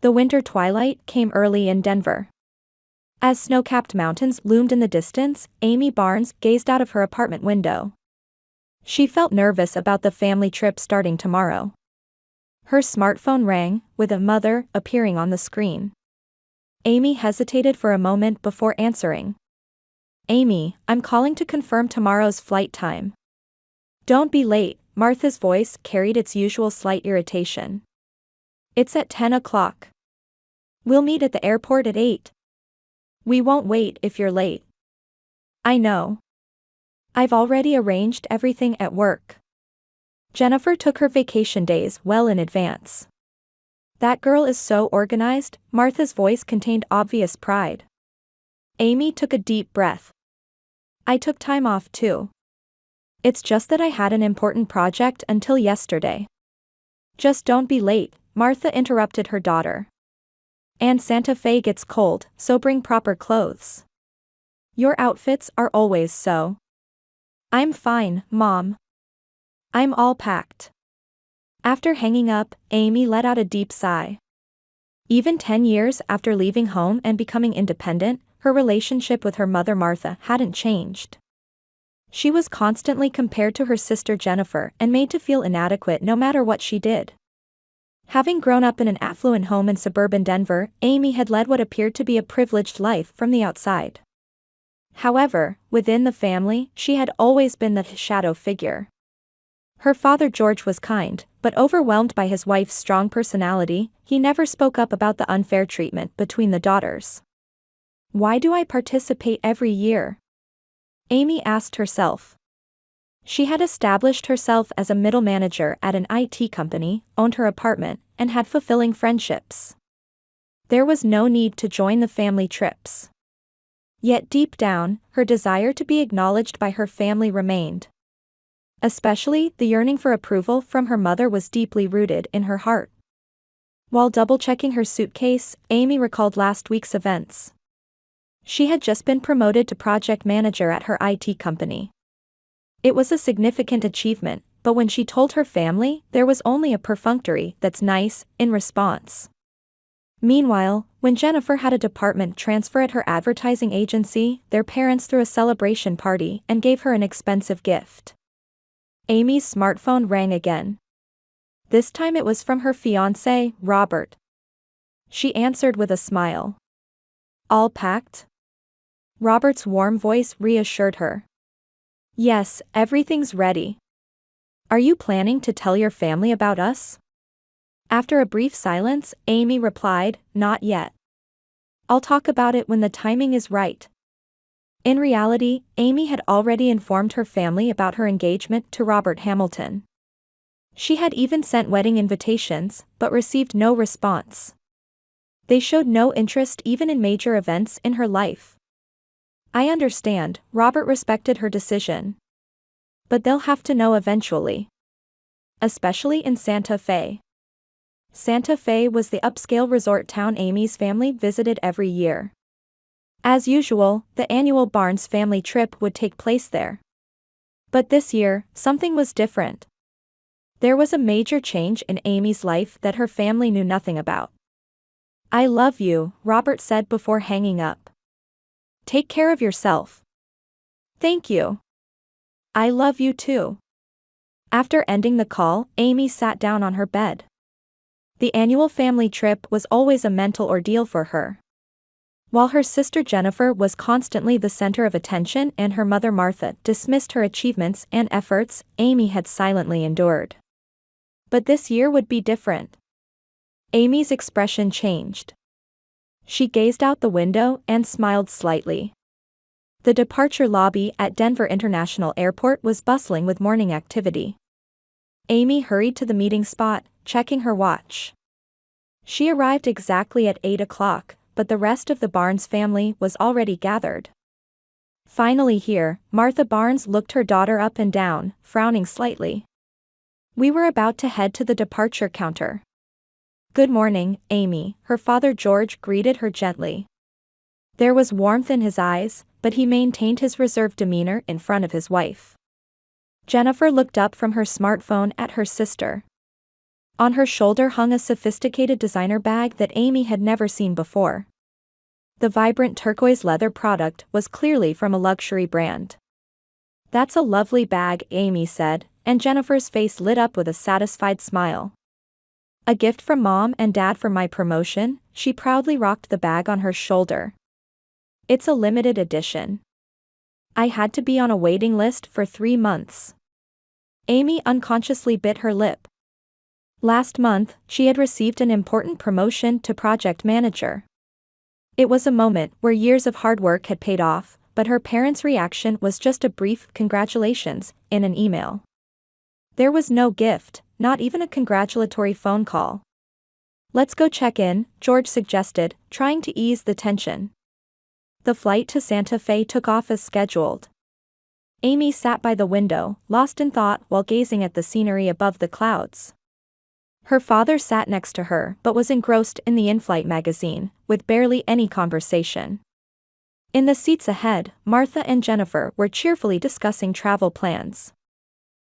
The winter twilight came early in Denver. As snow-capped mountains loomed in the distance, Amy Barnes gazed out of her apartment window. She felt nervous about the family trip starting tomorrow. Her smartphone rang, with a mother appearing on the screen. Amy hesitated for a moment before answering. "Amy, I'm calling to confirm tomorrow's flight time." "Don't be late," Martha's voice carried its usual slight irritation. "It's at 10 o'clock. We'll meet at the airport at 8. We won't wait if you're late." "I know. I've already arranged everything at work." Jennifer took her vacation days well in advance. "That girl is so organized," Martha's voice contained obvious pride. Amy took a deep breath. "I took time off too. It's just that I had an important project until yesterday." "Just don't be late," Martha interrupted her daughter. "And Santa Fe gets cold, so bring proper clothes. Your outfits are always so." "I'm fine, Mom. I'm all packed." After hanging up, Amy let out a deep sigh. Even 10 years after leaving home and becoming independent, her relationship with her mother Martha hadn't changed. She was constantly compared to her sister Jennifer and made to feel inadequate no matter what she did. Having grown up in an affluent home in suburban Denver, Amy had led what appeared to be a privileged life from the outside. However, within the family, she had always been the shadow figure. Her father George was kind, but overwhelmed by his wife's strong personality, he never spoke up about the unfair treatment between the daughters. "Why do I participate every year?" Amy asked herself. She had established herself as a middle manager at an IT company, owned her apartment, and had fulfilling friendships. There was no need to join the family trips. Yet deep down, her desire to be acknowledged by her family remained. Especially, the yearning for approval from her mother was deeply rooted in her heart. While double-checking her suitcase, Amy recalled last week's events. She had just been promoted to project manager at her IT company. It was a significant achievement, but when she told her family, there was only a perfunctory "that's nice" in response. Meanwhile, when Jennifer had a department transfer at her advertising agency, their parents threw a celebration party and gave her an expensive gift. Amy's smartphone rang again. This time it was from her fiancé, Robert. She answered with a smile. "All packed?" Robert's warm voice reassured her. "Yes, everything's ready. Are you planning to tell your family about us?" After a brief silence, Amy replied, "Not yet. I'll talk about it when the timing is right." In reality, Amy had already informed her family about her engagement to Robert Hamilton. She had even sent wedding invitations, but received no response. They showed no interest even in major events in her life. "I understand," Robert respected her decision. "But they'll have to know eventually. Especially in Santa Fe." Santa Fe was the upscale resort town Amy's family visited every year. As usual, the annual Barnes family trip would take place there. But this year, something was different. There was a major change in Amy's life that her family knew nothing about. "I love you," Robert said before hanging up. "Take care of yourself." "Thank you. I love you too." After ending the call, Amy sat down on her bed. The annual family trip was always a mental ordeal for her. While her sister Jennifer was constantly the center of attention and her mother Martha dismissed her achievements and efforts, Amy had silently endured. But this year would be different. Amy's expression changed. She gazed out the window and smiled slightly. The departure lobby at Denver International Airport was bustling with morning activity. Amy hurried to the meeting spot, checking her watch. She arrived exactly at 8 o'clock, but the rest of the Barnes family was already gathered. Finally here, Martha Barnes looked her daughter up and down, frowning slightly. "We were about to head to the departure counter." "Good morning, Amy," her father George greeted her gently. There was warmth in his eyes, but he maintained his reserved demeanor in front of his wife. Jennifer looked up from her smartphone at her sister. On her shoulder hung a sophisticated designer bag that Amy had never seen before. The vibrant turquoise leather product was clearly from a luxury brand. "That's a lovely bag," Amy said, and Jennifer's face lit up with a satisfied smile. "A gift from Mom and Dad for my promotion," she proudly rocked the bag on her shoulder. "It's a limited edition. I had to be on a waiting list for 3 months." Amy unconsciously bit her lip. Last month, she had received an important promotion to project manager. It was a moment where years of hard work had paid off, but her parents' reaction was just a brief "congratulations" in an email. There was no gift, not even a congratulatory phone call. "Let's go check in," George suggested, trying to ease the tension. The flight to Santa Fe took off as scheduled. Amy sat by the window, lost in thought while gazing at the scenery above the clouds. Her father sat next to her but was engrossed in the in-flight magazine, with barely any conversation. In the seats ahead, Martha and Jennifer were cheerfully discussing travel plans.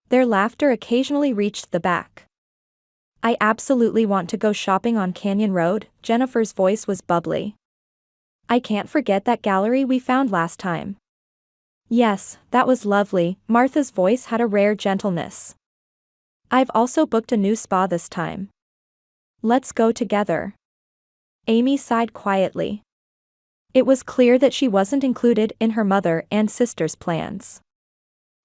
Their laughter occasionally reached the back. "I absolutely want to go shopping on Canyon Road," Jennifer's voice was bubbly. "I can't forget that gallery we found last time." "Yes, that was lovely," Martha's voice had a rare gentleness. "I've also booked a new spa this time. Let's go together." Amy sighed quietly. It was clear that she wasn't included in her mother and sister's plans.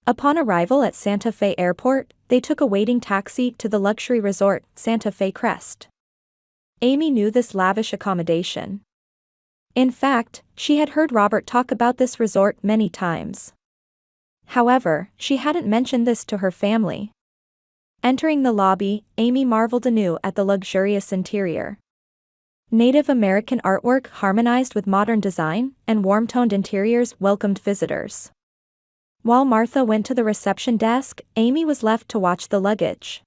Upon arrival at Santa Fe Airport, they took a waiting taxi to the luxury resort, Santa Fe Crest. Amy knew this lavish accommodation. In fact, she had heard Robert talk about this resort many times. However, she hadn't mentioned this to her family. Entering the lobby, Amy marveled anew at the luxurious interior. Native American artwork harmonized with modern design, and warm-toned interiors welcomed visitors. While Martha went to the reception desk, Amy was left to watch the luggage.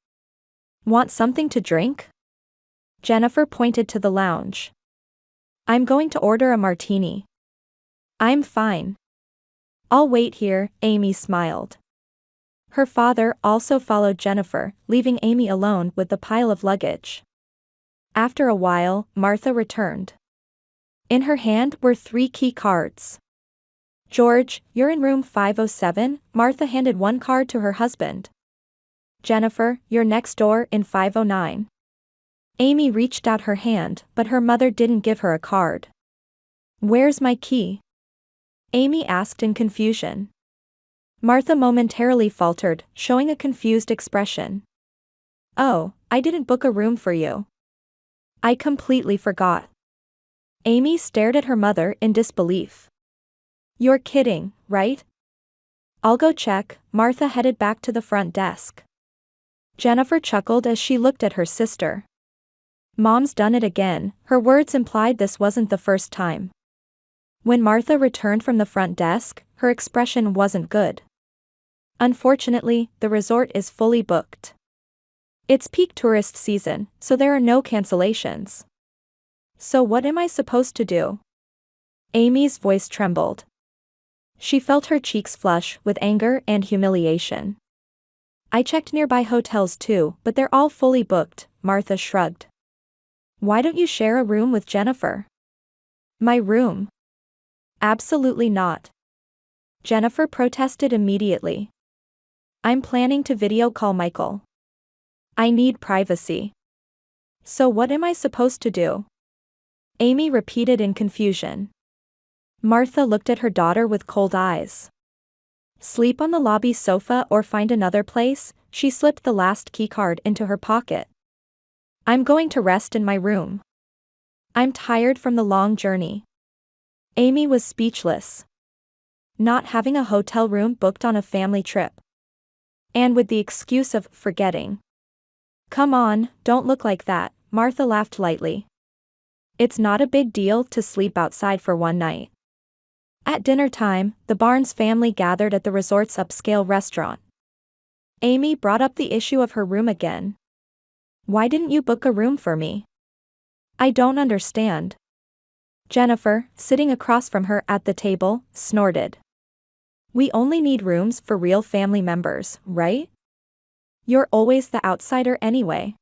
"Want something to drink?" Jennifer pointed to the lounge. "I'm going to order a martini." "I'm fine. I'll wait here," Amy smiled. Her father also followed Jennifer, leaving Amy alone with the pile of luggage. After a while, Martha returned. In her hand were 3 key cards. "George, you're in room 507, Martha handed one card to her husband. "Jennifer, you're next door in 509. Amy reached out her hand, but her mother didn't give her a card. "Where's my key?" Amy asked in confusion. Martha momentarily faltered, showing a confused expression. "Oh, I didn't book a room for you. I completely forgot." Amy stared at her mother in disbelief. "You're kidding, right?" "I'll go check." Martha headed back to the front desk. Jennifer chuckled as she looked at her sister. "Mom's done it again," her words implied this wasn't the first time. When Martha returned from the front desk, her expression wasn't good. "Unfortunately, the resort is fully booked. It's peak tourist season, so there are no cancellations." "So what am I supposed to do?" Amy's voice trembled. She felt her cheeks flush with anger and humiliation. "I checked nearby hotels too, but they're all fully booked," Martha shrugged. "Why don't you share a room with Jennifer?" "My room? Absolutely not." Jennifer protested immediately. "I'm planning to video call Michael. I need privacy." "So what am I supposed to do?" Amy repeated in confusion. Martha looked at her daughter with cold eyes. "Sleep on the lobby sofa or find another place." She slipped the last keycard into her pocket. "I'm going to rest in my room. I'm tired from the long journey." Amy was speechless. Not having a hotel room booked on a family trip. And with the excuse of forgetting. "Come on, don't look like that," Martha laughed lightly. "It's not a big deal to sleep outside for one night." At dinner time, the Barnes family gathered at the resort's upscale restaurant. Amy brought up the issue of her room again. "Why didn't you book a room for me?" "I don't understand." Jennifer, sitting across from her at the table, snorted. "We only need rooms for real family members, right? You're always the outsider anyway."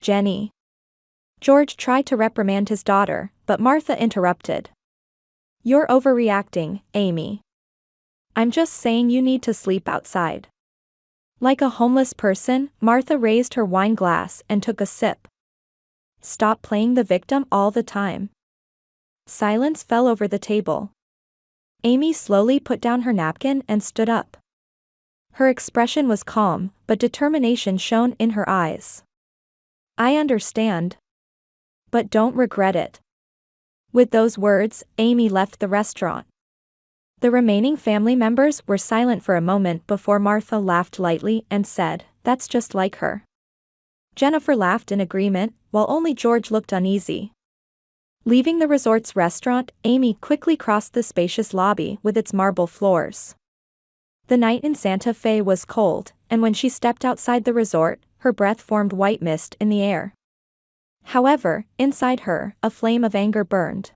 Jenny. George tried to reprimand his daughter, but Martha interrupted. You're overreacting, Amy. I'm just saying you need to sleep outside. Like a homeless person, Martha raised her wine glass and took a sip. Stop playing the victim all the time. Silence fell over the table. Amy slowly put down her napkin and stood up. Her expression was calm, but determination shone in her eyes. I understand. But don't regret it. With those words, Amy left the restaurant. The remaining family members were silent for a moment before Martha laughed lightly and said, "That's just like her." Jennifer laughed in agreement, while only George looked uneasy. Leaving the resort's restaurant, Amy quickly crossed the spacious lobby with its marble floors. The night in Santa Fe was cold, and when she stepped outside the resort, her breath formed white mist in the air. However, inside her, a flame of anger burned.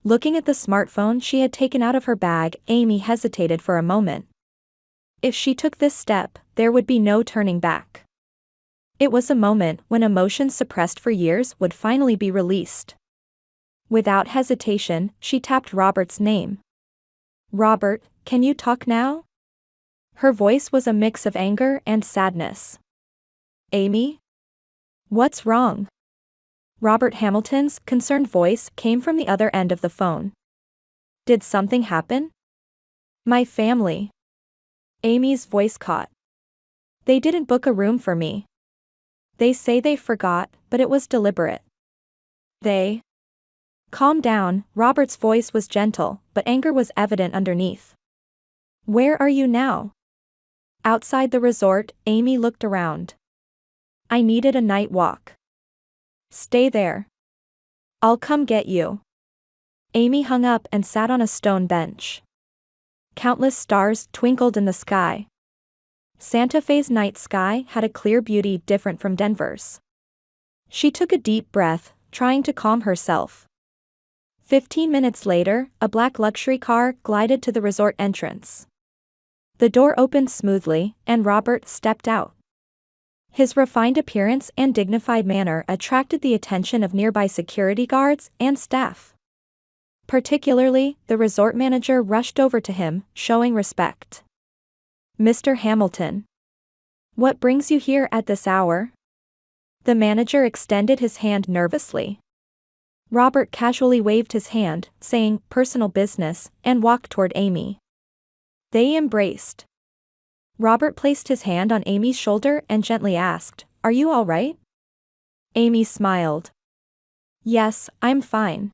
Looking at the smartphone she had taken out of her bag, Amy hesitated for a moment. If she took this step, there would be no turning back. It was a moment when emotions suppressed for years would finally be released. Without hesitation, she tapped Robert's name. "Robert, can you talk now?" Her voice was a mix of anger and sadness. "Amy? What's wrong?" Robert Hamilton's concerned voice came from the other end of the phone. "Did something happen?" "My family." Amy's voice caught. "They didn't book a room for me. They say they forgot, but it was deliberate." "They?" "Calm down," Robert's voice was gentle, but anger was evident underneath. "Where are you now?" Outside the resort, Amy looked around. "I needed a night walk." "Stay there. I'll come get you." Amy hung up and sat on a stone bench. Countless stars twinkled in the sky. Santa Fe's night sky had a clear beauty different from Denver's. She took a deep breath, trying to calm herself. 15 minutes later, a black luxury car glided to the resort entrance. The door opened smoothly, and Robert stepped out. His refined appearance and dignified manner attracted the attention of nearby security guards and staff. Particularly, the resort manager rushed over to him, showing respect. "Mr. Hamilton. What brings you here at this hour?" The manager extended his hand nervously. Robert casually waved his hand, saying, "Personal business," and walked toward Amy. They embraced. Robert placed his hand on Amy's shoulder and gently asked, "Are you all right?" Amy smiled. "Yes, I'm fine.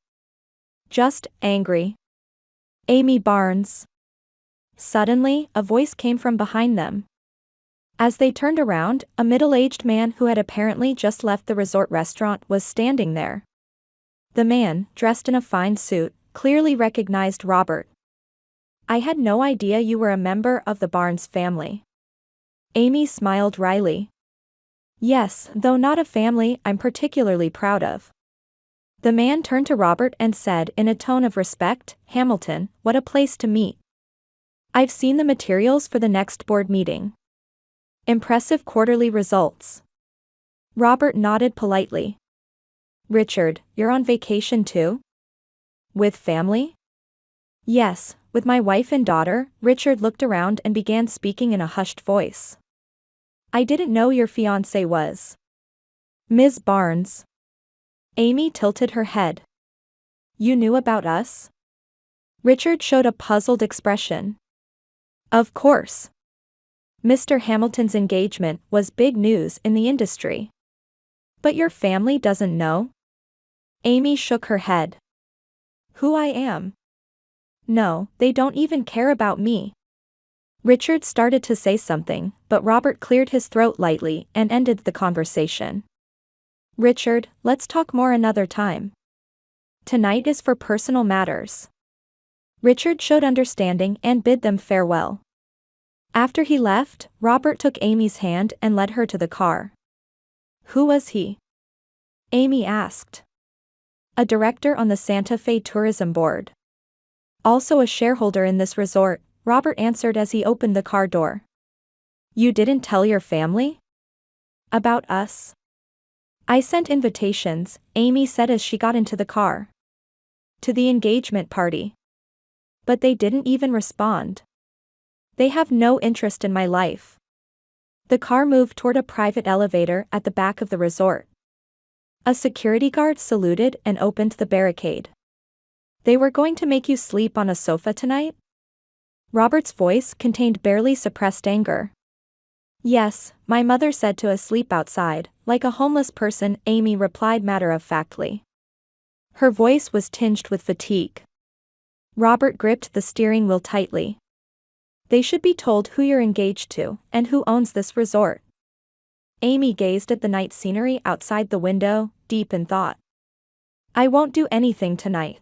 Just angry." "Amy Barnes." Suddenly, a voice came from behind them. As they turned around, a middle-aged man who had apparently just left the resort restaurant was standing there. The man, dressed in a fine suit, clearly recognized Robert. "I had no idea you were a member of the Barnes family." Amy smiled wryly. "Yes, though not a family I'm particularly proud of." The man turned to Robert and said in a tone of respect, "Hamilton, what a place to meet. I've seen the materials for the next board meeting. Impressive quarterly results." Robert nodded politely. "Richard, you're on vacation too?" "With family?" "Yes, with my wife and daughter." Richard looked around and began speaking in a hushed voice. "I didn't know your fiancé was Ms. Barnes." Amy tilted her head. "You knew about us?" Richard showed a puzzled expression. "Of course. Mr. Hamilton's engagement was big news in the industry." "But your family doesn't know?" Amy shook her head. "Who I am? No, they don't even care about me." Richard started to say something, but Robert cleared his throat lightly and ended the conversation. "Richard, let's talk more another time. Tonight is for personal matters." Richard showed understanding and bid them farewell. After he left, Robert took Amy's hand and led her to the car. "Who was he?" Amy asked. "A director on the Santa Fe Tourism Board. Also a shareholder in this resort," Robert answered as he opened the car door. "You didn't tell your family?" "About us?" I sent invitations, Amy said as she got into the car. To the engagement party. But they didn't even respond. They have no interest in my life. The car moved toward a private elevator at the back of the resort. A security guard saluted and opened the barricade. They were going to make you sleep on a sofa tonight? Robert's voice contained barely suppressed anger. Yes, my mother said to us sleep outside, like a homeless person, Amy replied matter-of-factly. Her voice was tinged with fatigue. Robert gripped the steering wheel tightly. They should be told who you're engaged to and who owns this resort. Amy gazed at the night scenery outside the window, deep in thought. I won't do anything tonight.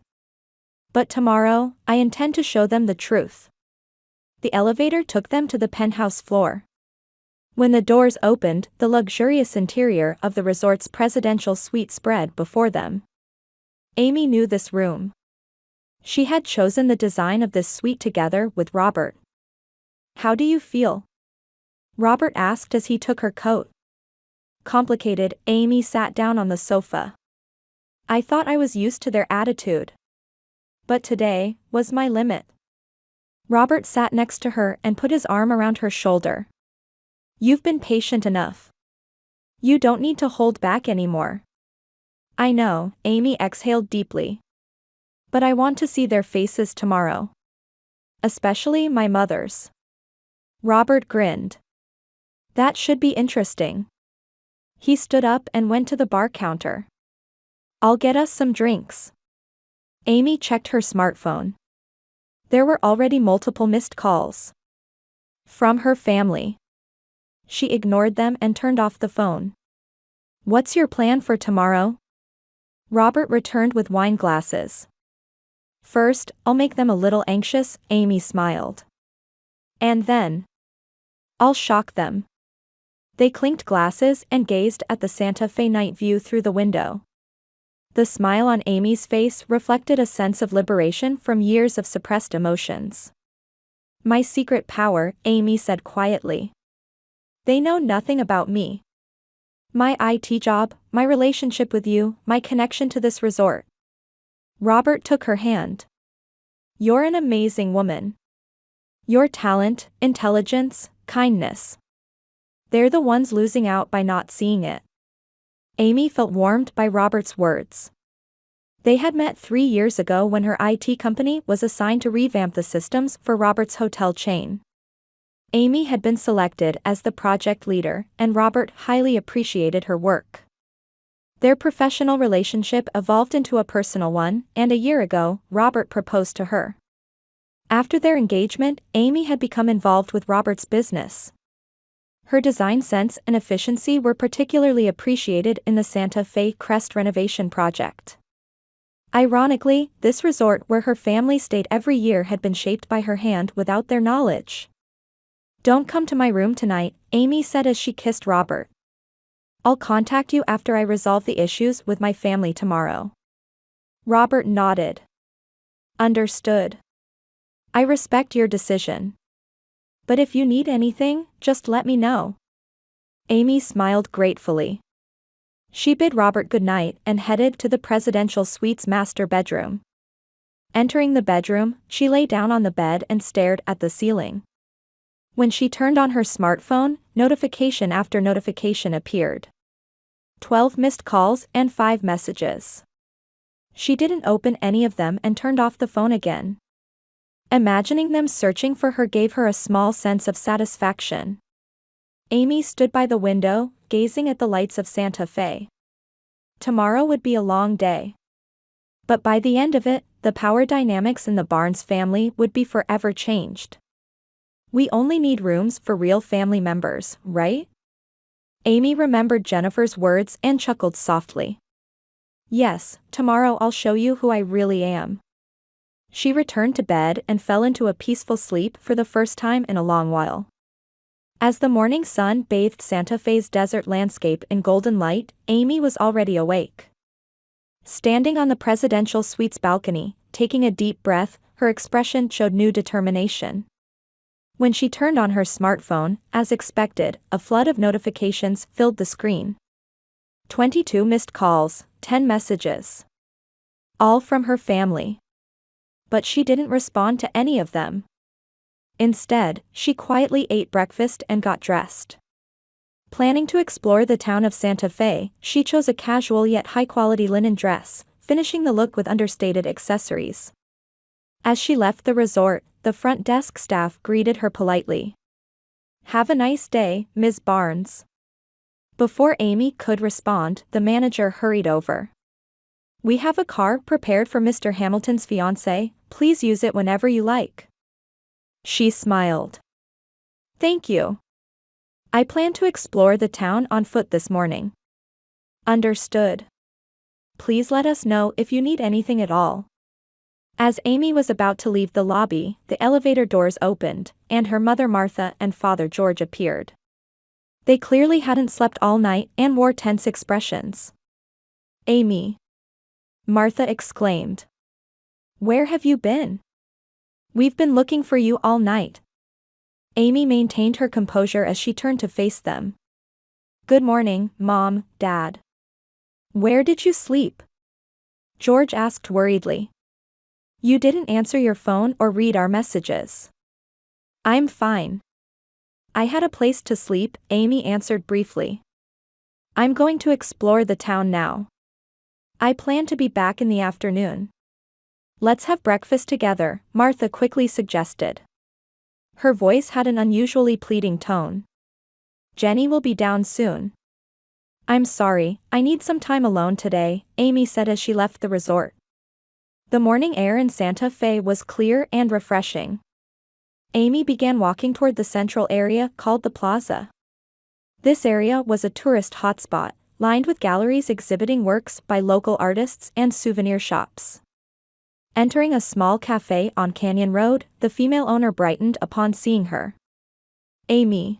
But tomorrow, I intend to show them the truth. The elevator took them to the penthouse floor. When the doors opened, the luxurious interior of the resort's presidential suite spread before them. Amy knew this room. She had chosen the design of this suite together with Robert. How do you feel? Robert asked as he took her coat. Complicated, Amy sat down on the sofa. I thought I was used to their attitude. But today was my limit. Robert sat next to her and put his arm around her shoulder. You've been patient enough. You don't need to hold back anymore. I know, Amy exhaled deeply. But I want to see their faces tomorrow. Especially my mother's. Robert grinned. That should be interesting. He stood up and went to the bar counter. I'll get us some drinks. Amy checked her smartphone. There were already multiple missed calls. From her family. She ignored them and turned off the phone. What's your plan for tomorrow? Robert returned with wine glasses. First, I'll make them a little anxious, Amy smiled. And then, I'll shock them. They clinked glasses and gazed at the Santa Fe night view through the window. The smile on Amy's face reflected a sense of liberation from years of suppressed emotions. My secret power, Amy said quietly. They know nothing about me. My IT job, my relationship with you, my connection to this resort. Robert took her hand. You're an amazing woman. Your talent, intelligence, kindness. They're the ones losing out by not seeing it. Amy felt warmed by Robert's words. They had met 3 years ago when her IT company was assigned to revamp the systems for Robert's hotel chain. Amy had been selected as the project leader, and Robert highly appreciated her work. Their professional relationship evolved into a personal one, and a year ago, Robert proposed to her. After their engagement, Amy had become involved with Robert's business. Her design sense and efficiency were particularly appreciated in the Santa Fe Crest renovation project. Ironically, this resort where her family stayed every year had been shaped by her hand without their knowledge. Don't come to my room tonight, Amy said as she kissed Robert. I'll contact you after I resolve the issues with my family tomorrow. Robert nodded. Understood. I respect your decision. But if you need anything, just let me know. Amy smiled gratefully. She bid Robert goodnight and headed to the presidential suite's master bedroom. Entering the bedroom, she lay down on the bed and stared at the ceiling. When she turned on her smartphone, notification after notification appeared. 12 missed calls and 5 messages. She didn't open any of them and turned off the phone again. Imagining them searching for her gave her a small sense of satisfaction. Amy stood by the window, gazing at the lights of Santa Fe. Tomorrow would be a long day. But by the end of it, the power dynamics in the Barnes family would be forever changed. We only need rooms for real family members, right? Amy remembered Jennifer's words and chuckled softly. Yes, tomorrow I'll show you who I really am. She returned to bed and fell into a peaceful sleep for the first time in a long while. As the morning sun bathed Santa Fe's desert landscape in golden light, Amy was already awake. Standing on the presidential suite's balcony, taking a deep breath, her expression showed new determination. When she turned on her smartphone, as expected, a flood of notifications filled the screen. 22 missed calls, 10 messages. All from her family. But she didn't respond to any of them. Instead, she quietly ate breakfast and got dressed. Planning to explore the town of Santa Fe, she chose a casual yet high-quality linen dress, finishing the look with understated accessories. As she left the resort, the front desk staff greeted her politely. "Have a nice day, Ms. Barnes." Before Amy could respond, the manager hurried over. "We have a car prepared for Mr. Hamilton's fiancé, please use it whenever you like." She smiled. "Thank you. I plan to explore the town on foot this morning." "Understood. Please let us know if you need anything at all." As Amy was about to leave the lobby, the elevator doors opened, and her mother Martha and father George appeared. They clearly hadn't slept all night and wore tense expressions. "Amy!" Martha exclaimed. "Where have you been? We've been looking for you all night." Amy maintained her composure as she turned to face them. "Good morning, Mom, Dad. Where did you sleep?" George asked worriedly. "You didn't answer your phone or read our messages." "I'm fine. I had a place to sleep," Amy answered briefly. "I'm going to explore the town now. I plan to be back in the afternoon." "Let's have breakfast together," Martha quickly suggested. Her voice had an unusually pleading tone. "Jenny will be down soon." "I'm sorry, I need some time alone today," Amy said as she left the resort. The morning air in Santa Fe was clear and refreshing. Amy began walking toward the central area called the Plaza. This area was a tourist hotspot, lined with galleries exhibiting works by local artists and souvenir shops. Entering a small cafe on Canyon Road, the female owner brightened upon seeing her. "Amy.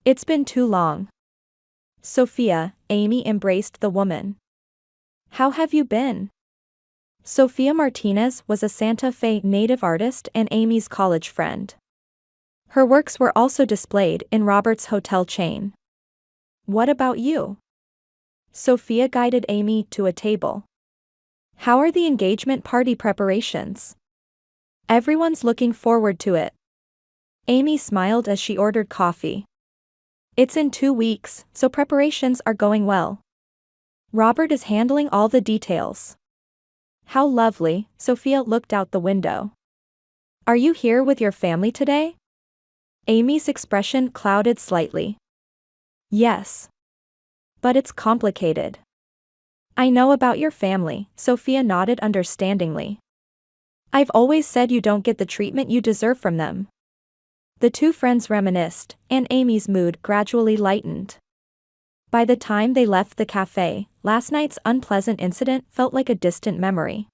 It's been too long." "Sophia," Amy embraced the woman. "How have you been?" Sophia Martinez was a Santa Fe native artist and Amy's college friend. Her works were also displayed in Robert's hotel chain. "What about you?" Sophia guided Amy to a table. "How are the engagement party preparations?" "Everyone's looking forward to it." Amy smiled as she ordered coffee. "It's in 2 weeks, so preparations are going well. Robert is handling all the details." "How lovely," Sophia looked out the window. "Are you here with your family today?" Amy's expression clouded slightly. "Yes. But it's complicated." "I know about your family," Sophia nodded understandingly. "I've always said you don't get the treatment you deserve from them." The two friends reminisced, and Amy's mood gradually lightened. By the time they left the cafe, last night's unpleasant incident felt like a distant memory.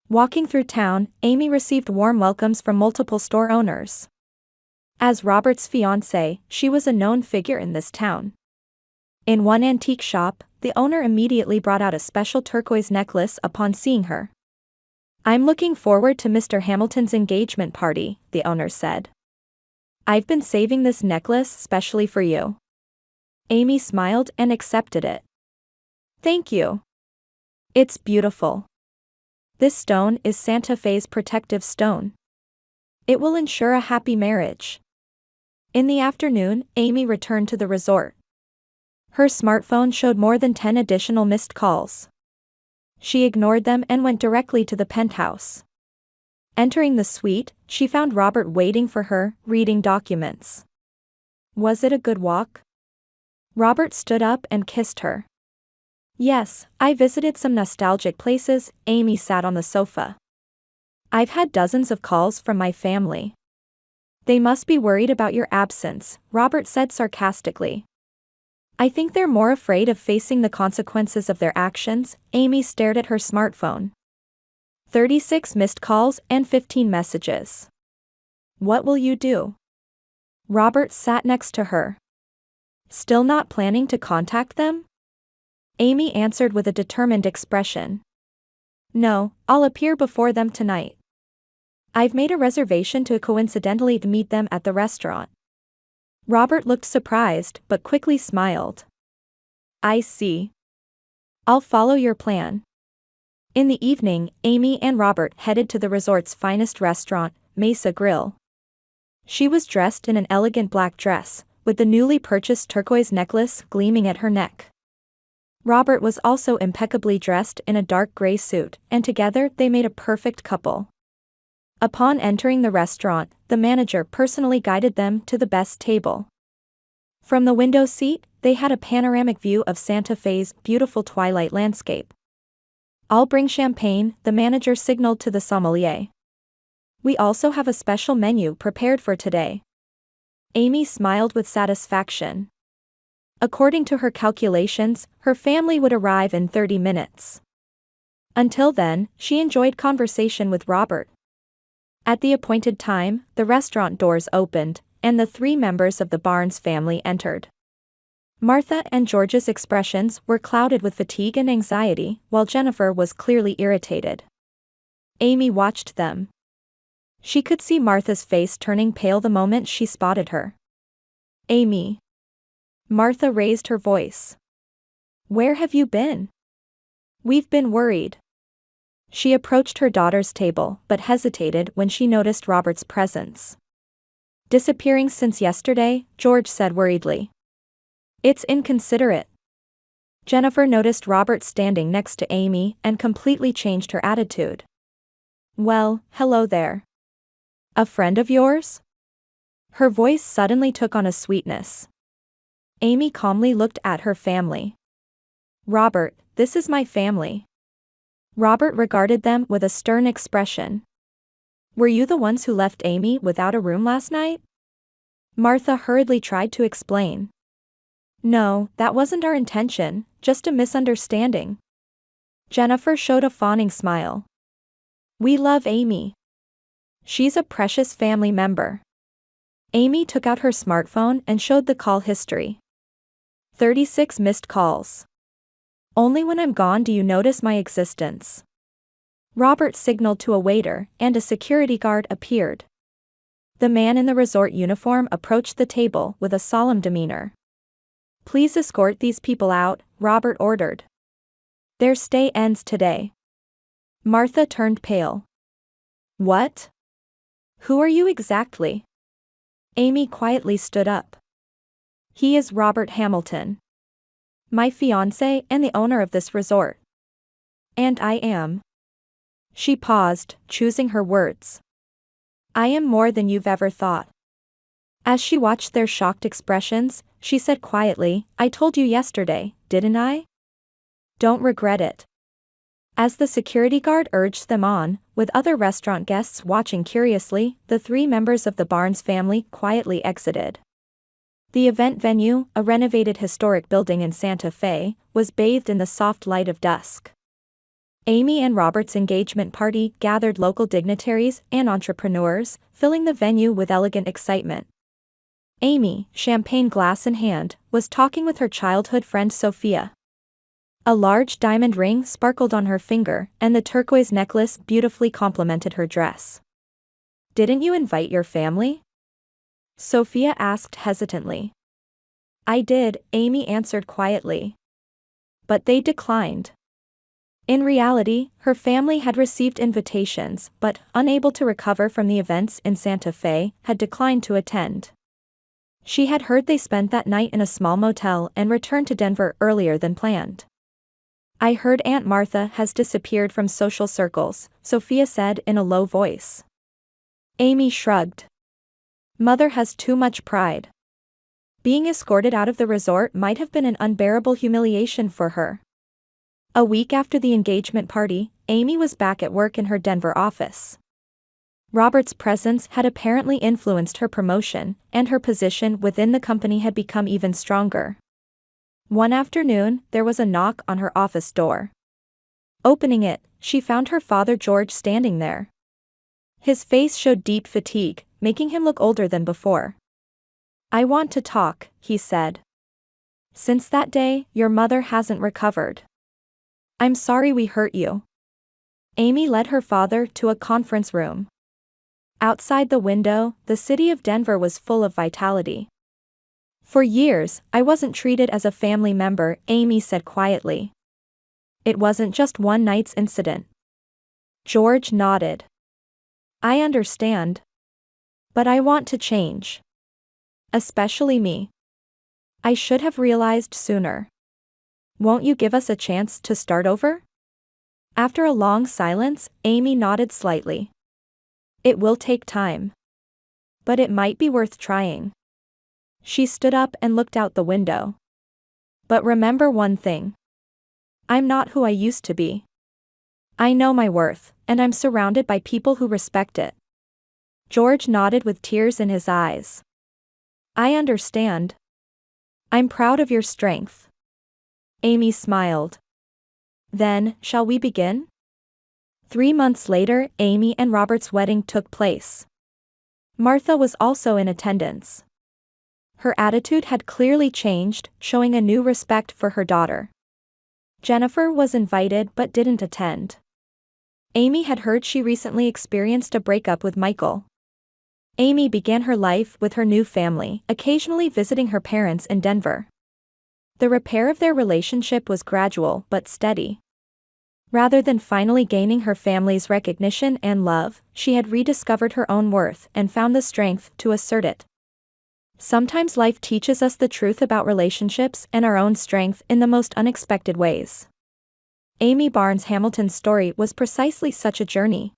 Walking through town, Amy received warm welcomes from multiple store owners. As Robert's fiancée, she was a known figure in this town. In one antique shop, the owner immediately brought out a special turquoise necklace upon seeing her. "I'm looking forward to Mr. Hamilton's engagement party," the owner said. "I've been saving this necklace specially for you." Amy smiled and accepted it. "Thank you. It's beautiful. This stone is Santa Fe's protective stone. It will ensure a happy marriage." In the afternoon, Amy returned to the resort. Her smartphone showed more than 10 additional missed calls. She ignored them and went directly to the penthouse. Entering the suite, she found Robert waiting for her, reading documents. "Was it a good walk?" Robert stood up and kissed her. "Yes, I visited some nostalgic places." Amy sat on the sofa. "I've had dozens of calls from my family. They must be worried about your absence," Robert said sarcastically. "I think they're more afraid of facing the consequences of their actions." Amy stared at her smartphone. 36 missed calls and 15 messages. "What will you do?" Robert sat next to her. "Still not planning to contact them?" Amy answered with a determined expression. "No, I'll appear before them tonight. I've made a reservation to coincidentally meet them at the restaurant." Robert looked surprised but quickly smiled. I see. I'll follow your plan. In the evening, Amy and Robert headed to the resort's finest restaurant, Mesa Grill. She was dressed in an elegant black dress, with the newly purchased turquoise necklace gleaming at her neck. Robert was also impeccably dressed in a dark gray suit, and together they made a perfect couple. Upon entering the restaurant, the manager personally guided them to the best table. From the window seat, they had a panoramic view of Santa Fe's beautiful twilight landscape. "I'll bring champagne," the manager signaled to the sommelier. "We also have a special menu prepared for today." Amy smiled with satisfaction. According to her calculations, her family would arrive in 30 minutes. Until then, she enjoyed conversation with Robert. At the appointed time, the restaurant doors opened, and the 3 members of the Barnes family entered. Martha and George's expressions were clouded with fatigue and anxiety, while Jennifer was clearly irritated. Amy watched them. She could see Martha's face turning pale the moment she spotted her. "Amy." Martha raised her voice. "Where have you been? We've been worried." She approached her daughter's table but hesitated when she noticed Robert's presence. "Disappearing since yesterday," George said worriedly. "It's inconsiderate." Jennifer noticed Robert standing next to Amy and completely changed her attitude. "Well, hello there. A friend of yours?" Her voice suddenly took on a sweetness. Amy calmly looked at her family. "Robert, this is my family." Robert regarded them with a stern expression. "Were you the ones who left Amy without a room last night?" Martha hurriedly tried to explain. "No, that wasn't our intention, just a misunderstanding." Jennifer showed a fawning smile. "We love Amy. She's a precious family member." Amy took out her smartphone and showed the call history. 36 missed calls. "Only when I'm gone do you notice my existence." Robert signaled to a waiter, and a security guard appeared. The man in the resort uniform approached the table with a solemn demeanor. "Please escort these people out," Robert ordered. "Their stay ends today." Martha turned pale. "What? Who are you exactly?" Amy quietly stood up. "He is Robert Hamilton. My fiancé and the owner of this resort. And I am." She paused, choosing her words. "I am more than you've ever thought." As she watched their shocked expressions, she said quietly, "I told you yesterday, didn't I? Don't regret it." As the security guard urged them on, with other restaurant guests watching curiously, the 3 members of the Barnes family quietly exited. The event venue, a renovated historic building in Santa Fe, was bathed in the soft light of dusk. Amy and Robert's engagement party gathered local dignitaries and entrepreneurs, filling the venue with elegant excitement. Amy, champagne glass in hand, was talking with her childhood friend Sophia. A large diamond ring sparkled on her finger, and the turquoise necklace beautifully complemented her dress. "Didn't you invite your family?" Sophia asked hesitantly. "I did," Amy answered quietly. "But they declined." In reality, her family had received invitations but, unable to recover from the events in Santa Fe, had declined to attend. She had heard they spent that night in a small motel and returned to Denver earlier than planned. "I heard Aunt Martha has disappeared from social circles," Sophia said in a low voice. Amy shrugged. "Mother has too much pride. Being escorted out of the resort might have been an unbearable humiliation for her." A week after the engagement party, Amy was back at work in her Denver office. Robert's presence had apparently influenced her promotion, and her position within the company had become even stronger. One afternoon, there was a knock on her office door. Opening it, she found her father George standing there. His face showed deep fatigue, making him look older than before. "I want to talk," he said. "Since that day, your mother hasn't recovered. I'm sorry we hurt you." Amy led her father to a conference room. Outside the window, the city of Denver was full of vitality. For years, I wasn't treated as a family member, Amy said quietly. It wasn't just one night's incident. George nodded. I understand. But I want to change. Especially me. I should have realized sooner. Won't you give us a chance to start over? After a long silence, Amy nodded slightly. It will take time. But it might be worth trying. She stood up and looked out the window. But remember one thing. I'm not who I used to be. I know my worth, and I'm surrounded by people who respect it. George nodded with tears in his eyes. I understand. I'm proud of your strength. Amy smiled. Then, shall we begin? 3 months later, Amy and Robert's wedding took place. Martha was also in attendance. Her attitude had clearly changed, showing a new respect for her daughter. Jennifer was invited but didn't attend. Amy had heard she recently experienced a breakup with Michael. Amy began her life with her new family, occasionally visiting her parents in Denver. The repair of their relationship was gradual but steady. Rather than finally gaining her family's recognition and love, she had rediscovered her own worth and found the strength to assert it. Sometimes life teaches us the truth about relationships and our own strength in the most unexpected ways. Amy Barnes Hamilton's story was precisely such a journey.